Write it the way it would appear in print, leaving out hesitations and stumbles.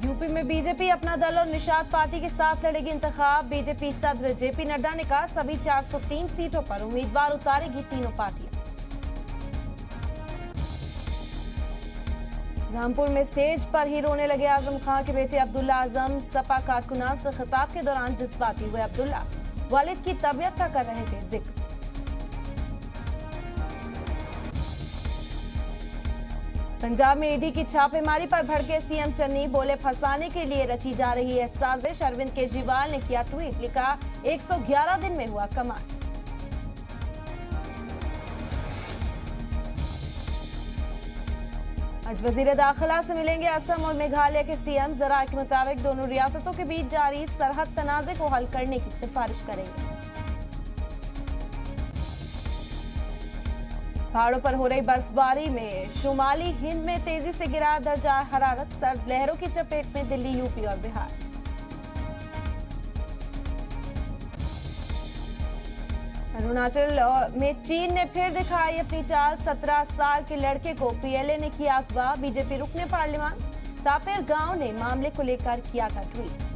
UP में BJP अपना दल और निषाद पार्टी के साथ लड़ेगी इंतखाब। बीजेपी सदर जेपी नड्डा ने कहा सभी 403 सीटों पर उम्मीदवार उतारेगी तीनों पार्टियां। रामपुर में स्टेज पर ही रोने लगे आजम खान के बेटे अब्दुल्ला आजम। सपा कारकुनान से खिताब के दौरान जज्बाती हुए अब्दुल्ला वालिद की तबीयत का कर रहे थे जिक्र। पंजाब में ईडी की छापेमारी पर भड़के सीएम चन्नी। बोले फंसाने के लिए रची जा रही है साजिश। अरविंद केजरीवाल ने किया ट्वीट, लिखा 111 दिन में हुआ कमाल। आज वजीर दाखिला से मिलेंगे असम और मेघालय के सीएम। जराये के मुताबिक दोनों रियासतों के बीच जारी सरहद तनाज़े को हल करने की सिफारिश करेंगे। पहाड़ों पर हो रही बर्फबारी में शुमाली हिंद में तेजी से गिरा दर्जा हरारत। सर्द लहरों की चपेट में दिल्ली, यूपी और बिहार। अरुणाचल में चीन ने फिर दिखाई अपनी चाल। 17 साल के लड़के को पीएलए ने किया अगवा। बीजेपी रुकने पार्लियामान तापेर गांव ने मामले को लेकर किया था ट्वीट।